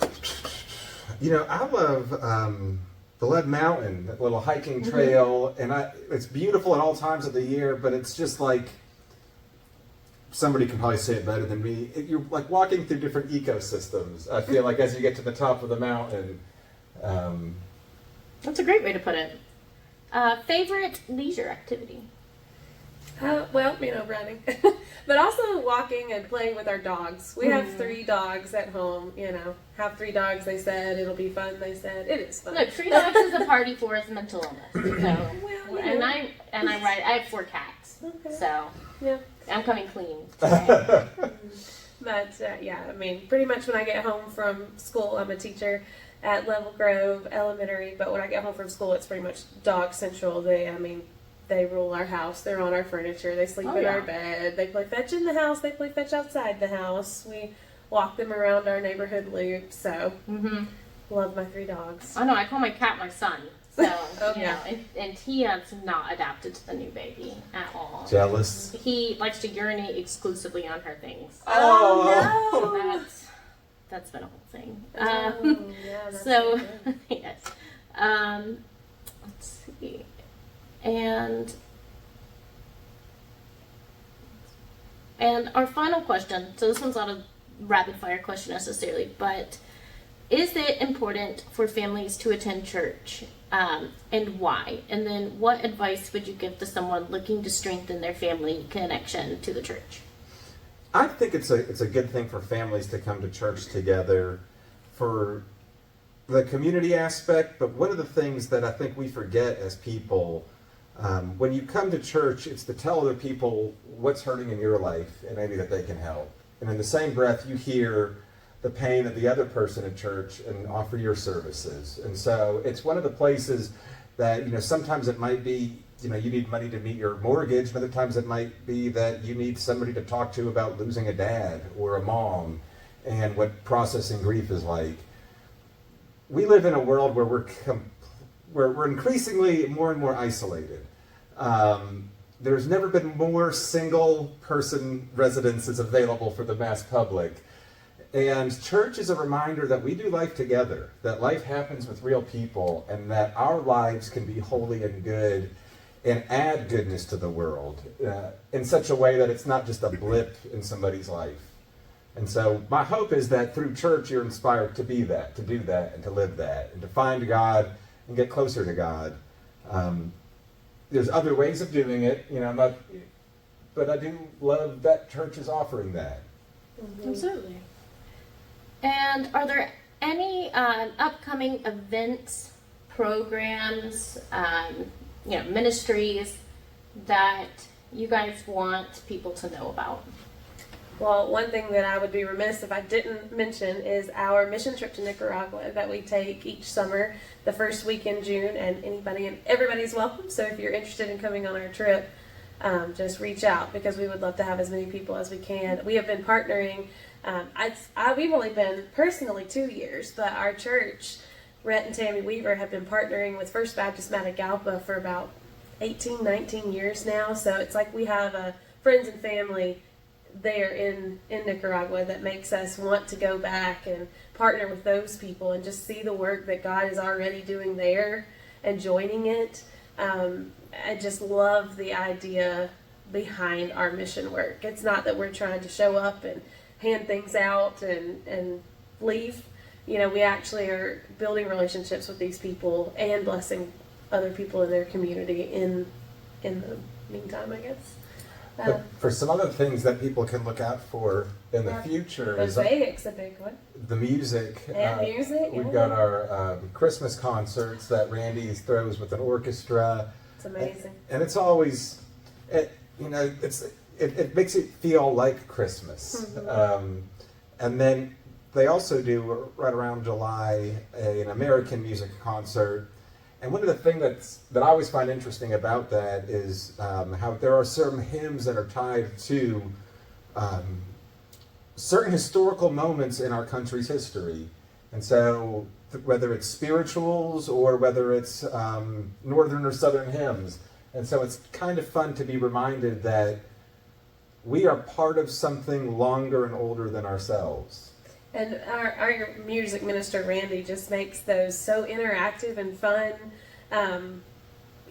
I love the Lead Mountain, that little hiking trail, and it's beautiful at all times of the year, but it's just like, somebody can probably say it better than me, you're like walking through different ecosystems, I feel like, as you get to the top of the mountain. That's a great way to put it. Favorite leisure activity? Well, running. But also walking and playing with our dogs. We have 3 dogs at home, Have 3 dogs, they said. It'll be fun, they said. It is fun. Look, 3 dogs is a party for us mental illness. So, Well, and I have 4 cats. Okay. So, Yeah. I'm coming clean today. But, pretty much when I get home from school, I'm a teacher at Level Grove Elementary, but when I get home from school, it's pretty much dog central. They rule our house. They're on our furniture. They sleep in our bed. They play fetch in the house. They play fetch outside the house. We walk them around our neighborhood loop. So, love my 3 dogs. I know, I call my cat my son. So, Yeah. and he has not adapted to the new baby at all. Jealous. He likes to urinate exclusively on her things. Oh, So no! that's been a whole thing. Yeah, that's So, good. yes. Let's see. And our final question, so this one's not a rapid fire question necessarily, but is it important for families to attend church, and why? And then what advice would you give to someone looking to strengthen their family connection to the church? I think it's a good thing for families to come to church together for the community aspect, but one of the things that I think we forget as people, when you come to church, it's to tell other people what's hurting in your life and maybe that they can help. And in the same breath, you hear the pain of the other person at church and offer your services. And so it's one of the places that, sometimes it might be, you need money to meet your mortgage, and other times it might be that you need somebody to talk to about losing a dad or a mom and what processing grief is like. We live in a world where we're increasingly more and more isolated. There's never been more single person residences available for the mass public. And church is a reminder that we do life together, that life happens with real people, and that our lives can be holy and good and add goodness to the world in such a way that it's not just a blip in somebody's life. And so my hope is that through church you're inspired to be that, to do that, and to live that, and to find God and get closer to God. There's other ways of doing it, but I do love that church is offering that. Absolutely. And are there any upcoming events, programs, ministries that you guys want people to know about? Well, one thing that I would be remiss if I didn't mention is our mission trip to Nicaragua that we take each summer, the first week in June, and anybody and everybody's welcome. So if you're interested in coming on our trip, just reach out, because we would love to have as many people as we can. We have been partnering. We've only been personally 2 years, but our church, Rhett and Tammy Weaver, have been partnering with First Baptist Matagalpa for about 18, 19 years now. So it's like we have friends and family there in Nicaragua that makes us want to go back and partner with those people and just see the work that God is already doing there and joining it. I just love the idea behind our mission work. It's not that we're trying to show up and hand things out and leave. You know, we actually are building relationships with these people and blessing other people in their community in the meantime, I guess. But for some other things that people can look out for in the future is Mosaic's a big one. the music. And music. We've got our Christmas concerts that Randy throws with an orchestra. It's amazing. And it's always, it makes it feel like Christmas. Mm-hmm. And then they also do, right around July, an American music concert. And one of the things that I always find interesting about that is how there are certain hymns that are tied to certain historical moments in our country's history. And so whether it's spirituals or whether it's northern or southern hymns. And so it's kind of fun to be reminded that we are part of something longer and older than ourselves. And our music minister, Randy, just makes those so interactive and fun.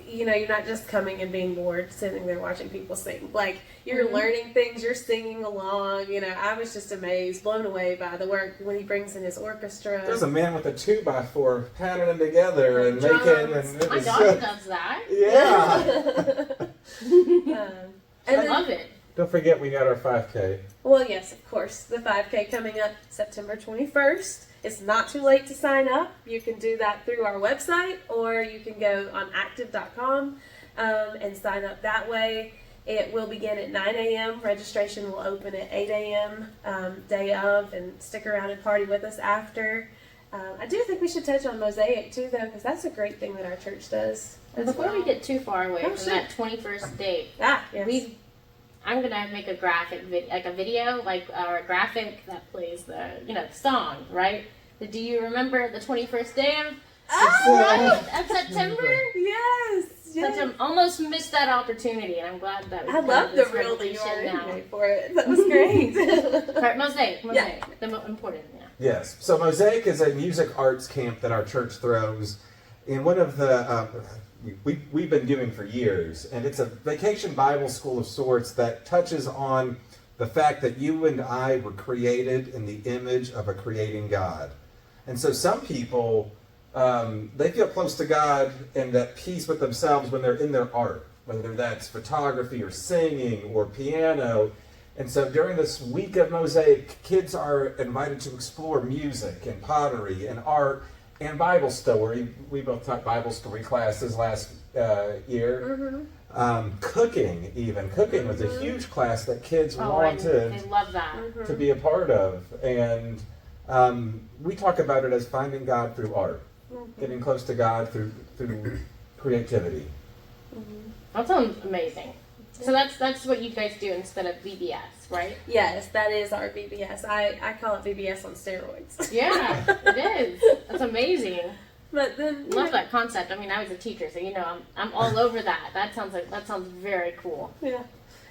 You know, you're not just coming and being bored, sitting there watching people sing. Like, you're learning things, you're singing along. You know, I was just amazed, blown away by the work when he brings in his orchestra. There's a man with a 2x4 patting them together and Drums. making... And My daughter does that. Yeah. And I love it. Don't forget we got our 5K. Well, yes, of course. The 5K coming up September 21st. It's not too late to sign up. You can do that through our website, or you can go on active.com and sign up that way. It will begin at 9 a.m. Registration will open at 8 a.m. Day of, and stick around and party with us after. I do think we should touch on Mosaic too, though, because that's a great thing that our church does. Before we get too far away from sure. that 21st date, Yes. I'm gonna make a graphic, like a video, or a graphic that plays the song, right? Do you remember the 21st day of September? Yes. I almost missed that opportunity, and I'm glad that we I love the reel that you already made for it. That was great. Right, Mosaic, Yeah. the important, yeah. Yes. So Mosaic is a music arts camp that our church throws in one of the... we've been doing for years, and it's a vacation Bible school of sorts that touches on the fact that you and I were created in the image of a creating God. And so some people, they feel close to God and at peace with themselves when they're in their art, whether that's photography or singing or piano. And so during this week of Mosaic, kids are invited to explore music and pottery and art and Bible story. We both taught Bible story classes last year. Cooking, even. Cooking was a huge class that kids wanted I love that. to be a part of. And we talk about it as finding God through art, getting close to God through creativity. That sounds amazing. So that's what you guys do instead of VBS, right? Yes, that is our VBS. I call it VBS on steroids. Yeah, it is. That's amazing. But then Love that concept. I mean, I was a teacher, so I'm all over that. That sounds very cool. Yeah.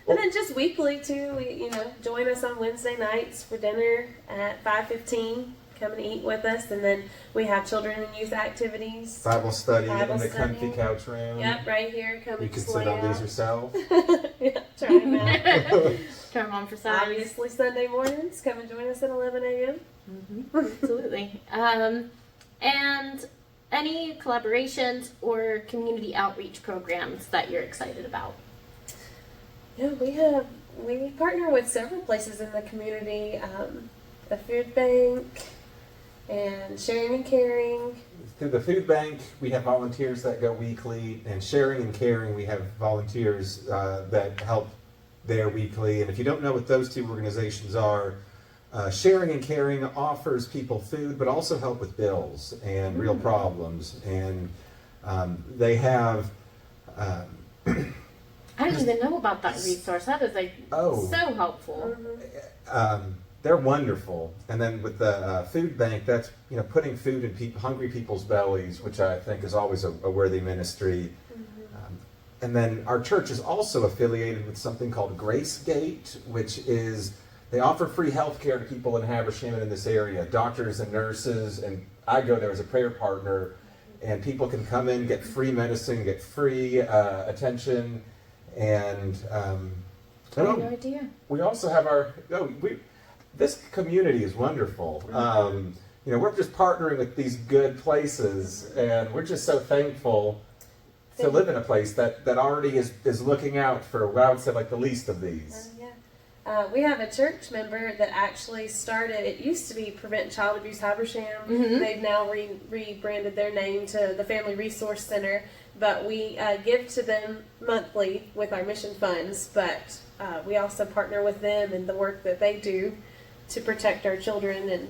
And then just weekly too, join us on Wednesday nights for dinner at 5:15. Come and eat with us, and then we have children and youth activities. Bible study in the study. comfy couch room. Yep, right here. Come You and can just sit lay on these out. yourself. Yeah, try them out. Turn them on for size. Obviously, Sunday mornings. Come and join us at 11 a.m. Absolutely. And any collaborations or community outreach programs that you're excited about? Yeah, we partner with several places in the community. The food bank and sharing and caring. Through the food bank, we have volunteers that go weekly, and sharing and caring, we have volunteers that help there weekly. And if you don't know what those two organizations are, sharing and caring offers people food, but also help with bills and real problems. And they have... I didn't even know about that resource. That is so helpful. They're wonderful. And then with the food bank, that's putting food in hungry people's bellies, which I think is always a worthy ministry. And then our church is also affiliated with something called Grace Gate, which is they offer free health care to people in Habersham and in this area, doctors and nurses. And I go there as a prayer partner. and people can come in, get free medicine, get free attention, and I had no idea. we also have this community is wonderful. We're just partnering with these good places, and we're just so thankful to live in a place that already is looking out for, what I would say, like the least of these. We have a church member that actually started, it used to be Prevent Child Abuse Habersham. Mm-hmm. They've now rebranded their name to the Family Resource Center, but we give to them monthly with our mission funds, but we also partner with them in the work that they do to protect our children.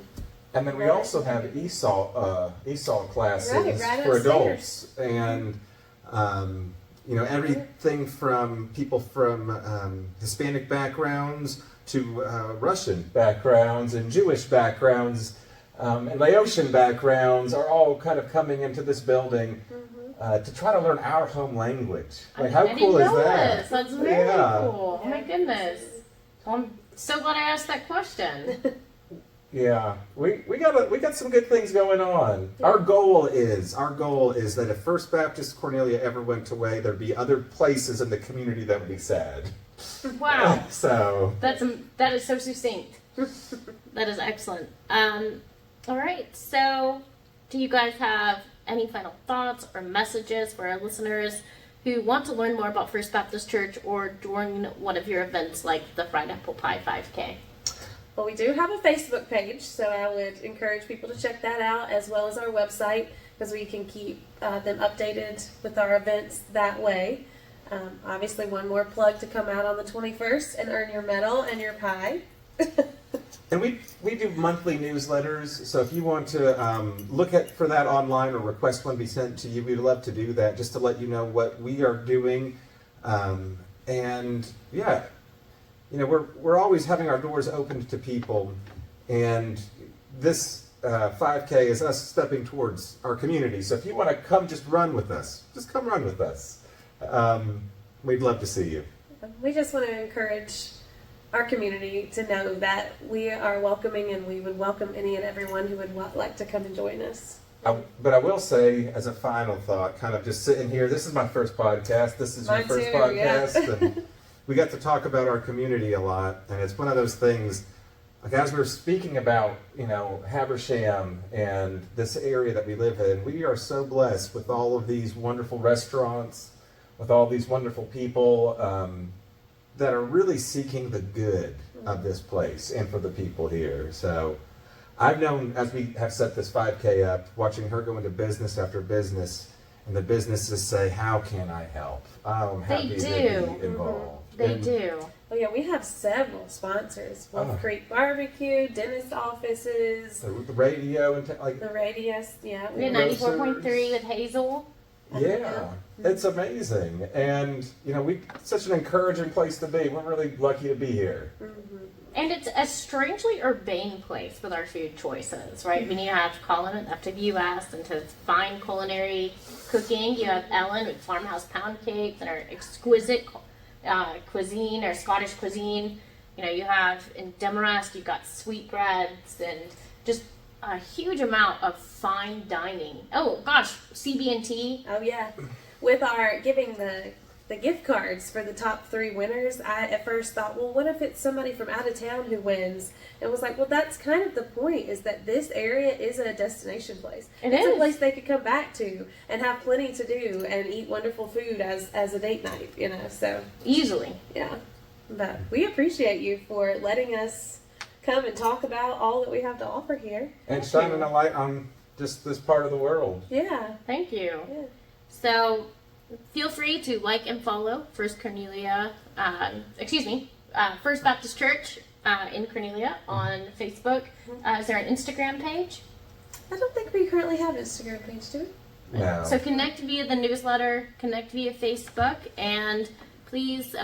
And then we also have ESOL classes right for upstairs. adults, and everything from people from Hispanic backgrounds to Russian backgrounds and Jewish backgrounds and Laotian backgrounds are all kind of coming into this building to try to learn our home language. Like, how cool is that? That's very cool. Oh my goodness. Well, I'm so glad I asked that question. Yeah, we got some good things going on. Our goal is that if First Baptist Cornelia ever went away, there'd be other places in the community that would be sad. Wow. So that is so succinct. That is excellent. All right. So, do you guys have any final thoughts or messages for our listeners who want to learn more about First Baptist Church or join one of your events like the Fried Apple Pie 5K? Well, we do have a Facebook page, so I would encourage people to check that out, as well as our website, because we can keep them updated with our events that way. Obviously, one more plug to come out on the 21st and earn your medal and your pie. And we do monthly newsletters, so if you want to look for that online or request one be sent to you, we'd love to do that, just to let you know what we are doing. We're always having our doors open to people, and this 5K is us stepping towards our community. So if you want to come, just run with us. Just come run with us. We'd love to see you. We just want to encourage our community to know that we are welcoming, and we would welcome any and everyone who would like to come and join us. But I will say, as a final thought, kind of just sitting here, this is my first podcast. This is Mine your first too, podcast. yeah. And we got to talk about our community a lot. And it's one of those things, like as we're speaking about, Habersham and this area that we live in, we are so blessed with all of these wonderful restaurants, with all these wonderful people that are really seeking the good of this place and for the people here. So I've known, as we have set this 5K up, watching her go into business after business, and the businesses say, how can I help? I'm happy to be involved. They do. Oh yeah, we have several sponsors. Wolf Creek Barbecue, dentist offices, The radio and the radius, yeah. We had 94.3 with Hazel. Yeah, it's amazing. And, such an encouraging place to be. We're really lucky to be here. Mm-hmm. And it's a strangely urbane place with our food choices, right? When you have Colin and FWS and to fine culinary cooking, you have Ellen with Farmhouse Pound Cakes and our exquisite cuisine, our Scottish cuisine. You have in Demarest, you've got sweetbreads and just a huge amount of fine dining. Oh gosh, CB&T. Oh yeah, with our giving the gift cards for the top 3 winners, I at first thought, well, what if it's somebody from out of town who wins? And was like, well, that's kind of the point, is that this area is a destination place. It's a place they could come back to and have plenty to do and eat wonderful food as a date night, so. Easily. Yeah. But we appreciate you for letting us come and talk about all that we have to offer here. And shining a light on just this part of the world. Yeah. Thank you. Yeah. So feel free to like and follow First Baptist Church in Cornelia on Facebook. Is there an Instagram page? I don't think we currently have an Instagram page, do we? No. So connect via the newsletter, connect via Facebook, and please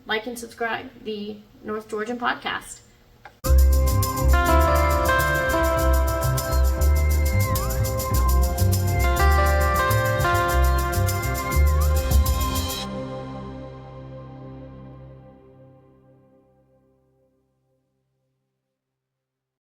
like and subscribe the North Georgian podcast.